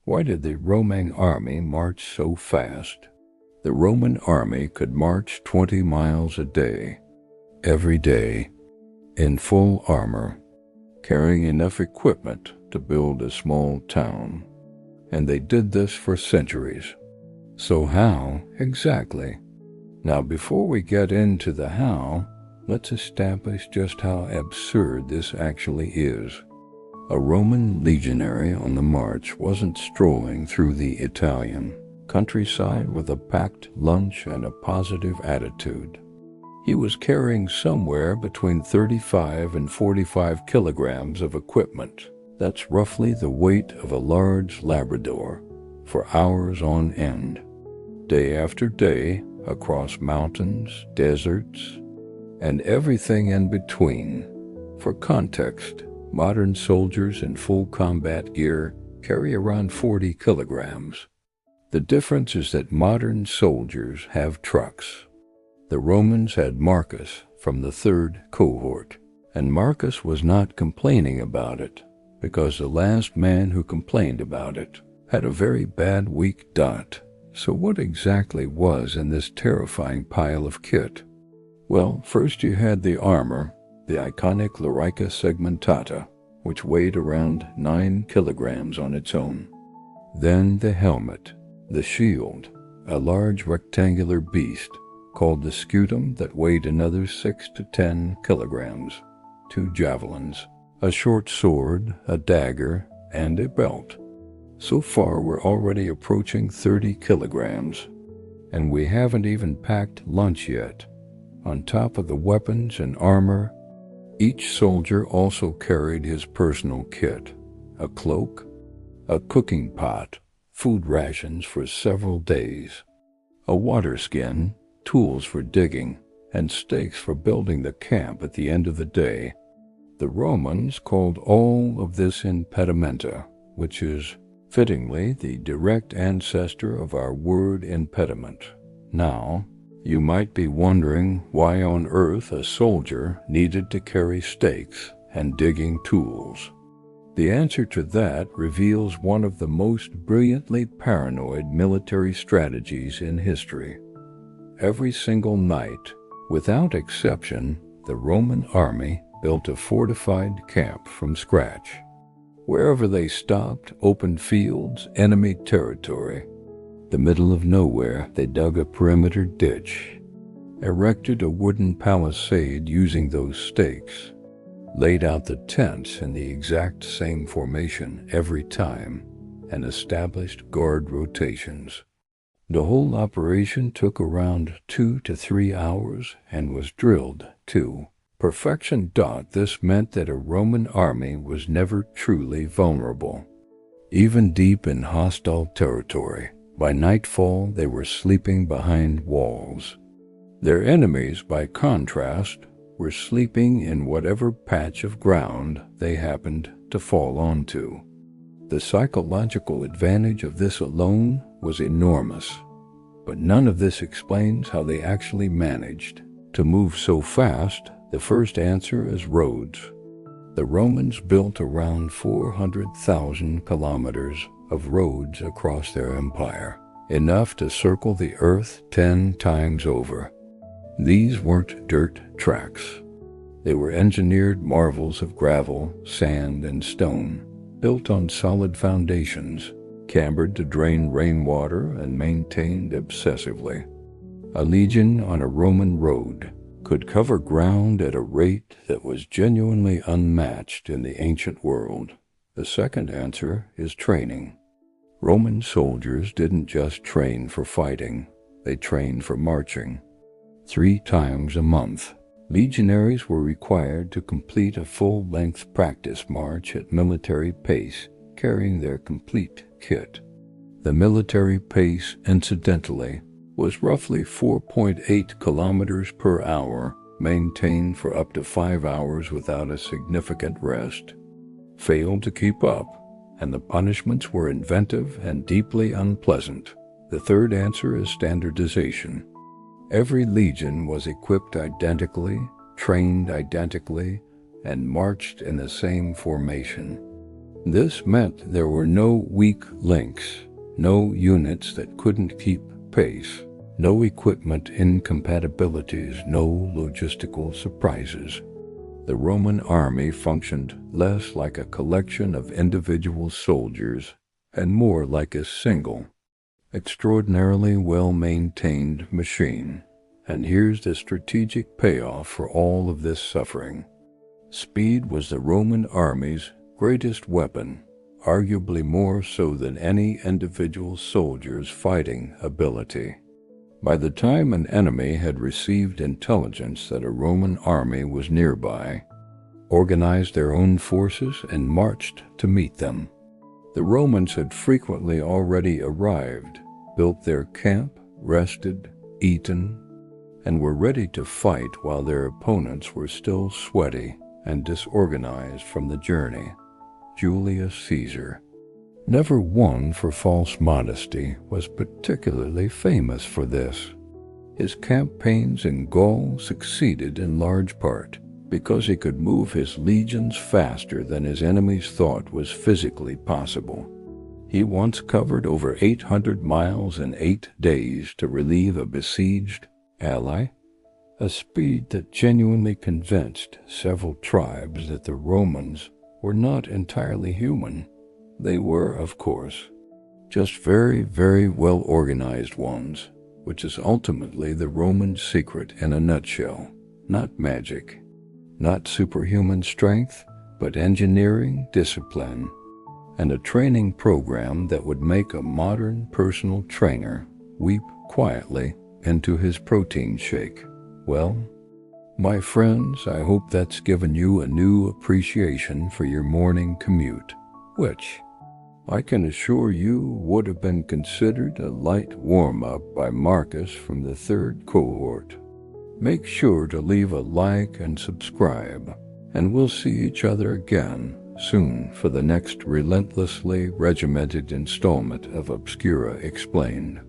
Why did the Roman army march so fast? The Roman army could march 20 miles a day, every day, in full armor, carrying enough equipment to build a small town. And they did this for centuries. So how exactly? Now, before we get into the how, let's establish just how absurd this actually is. A Roman legionary on the march wasn't strolling through the Italian countryside with a packed lunch and a positive attitude. He was carrying somewhere between 35 and 45 kilograms of equipment. That's roughly the weight of a large Labrador, for hours on end, day after day, across mountains, deserts, and everything in between. For context, modern soldiers in full combat gear carry around 40 kilograms. The difference is that modern soldiers have trucks. The Romans had Marcus from the 3rd cohort, and Marcus was not complaining about it, because the last man who complained about it had a very bad week. So what exactly was in this terrifying pile of kit? Well, first you had the armor, the iconic Lorica segmentata, which weighed around 9 kilograms on its own. Then the helmet, the shield, a large rectangular beast called the scutum that weighed another 6 to 10 kilograms, 2 javelins, a short sword, a dagger, and a belt. So far we're already approaching 30 kilograms, and we haven't even packed lunch yet. On top of the weapons and armor, each soldier also carried his personal kit, a cloak, a cooking pot, food rations for several days, a water skin, tools for digging, and stakes for building the camp at the end of the day. The Romans called all of this impedimenta, which is, fittingly, the direct ancestor of our word impediment. Now, you might be wondering why on earth a soldier needed to carry stakes and digging tools. The answer to that reveals one of the most brilliantly paranoid military strategies in history. Every single night, without exception, the Roman army built a fortified camp from scratch. Wherever they stopped, open fields, enemy territory. The middle of nowhere, they dug a perimeter ditch, erected a wooden palisade using those stakes, laid out the tents in the exact same formation every time, and established guard rotations. The whole operation took around 2 to 3 hours and was drilled, too. Perfection. This meant that a Roman army was never truly vulnerable. Even deep in hostile territory, by nightfall they were sleeping behind walls. Their enemies, by contrast, were sleeping in whatever patch of ground they happened to fall onto. The psychological advantage of this alone was enormous, but none of this explains how they actually managed to move so fast. The first answer is roads. The Romans built around 400,000 kilometers of roads across their empire, enough to circle the earth 10 times over. These weren't dirt tracks. They were engineered marvels of gravel, sand, and stone, built on solid foundations, cambered to drain rainwater and maintained obsessively. A legion on a Roman road could cover ground at a rate that was genuinely unmatched in the ancient world. The second answer is training. Roman soldiers didn't just train for fighting, they trained for marching. 3 times a month, legionaries were required to complete a full-length practice march at military pace, carrying their complete kit. The military pace, incidentally, was roughly 4.8 kilometers per hour, maintained for up to 5 hours without a significant rest. Failed to keep up, and the punishments were inventive and deeply unpleasant. The third answer is standardization. Every legion was equipped identically, trained identically, and marched in the same formation. This meant there were no weak links, no units that couldn't keep pace, no equipment incompatibilities, no logistical surprises. The Roman army functioned less like a collection of individual soldiers and more like a single, extraordinarily well-maintained machine. And here's the strategic payoff for all of this suffering. Speed was the Roman army's greatest weapon, arguably more so than any individual soldier's fighting ability. By the time an enemy had received intelligence that a Roman army was nearby, organized their own forces and marched to meet them. The Romans had frequently already arrived, built their camp, rested, eaten, and were ready to fight while their opponents were still sweaty and disorganized from the journey. Julius Caesar, never one for false modesty, was particularly famous for this. His campaigns in Gaul succeeded in large part because he could move his legions faster than his enemies thought was physically possible. He once covered over 800 miles in 8 days to relieve a besieged ally, a speed that genuinely convinced several tribes that the Romans were not entirely human. They were, of course, just very, very well-organized ones, which is ultimately the Roman secret in a nutshell. Not magic, not superhuman strength, but engineering, discipline, and a training program that would make a modern personal trainer weep quietly into his protein shake. Well, my friends, I hope that's given you a new appreciation for your morning commute, which I can assure you would have been considered a light warm-up by Marcus from the 3rd cohort. Make sure to leave a like and subscribe, and we'll see each other again soon for the next relentlessly regimented installment of Obscura Explained.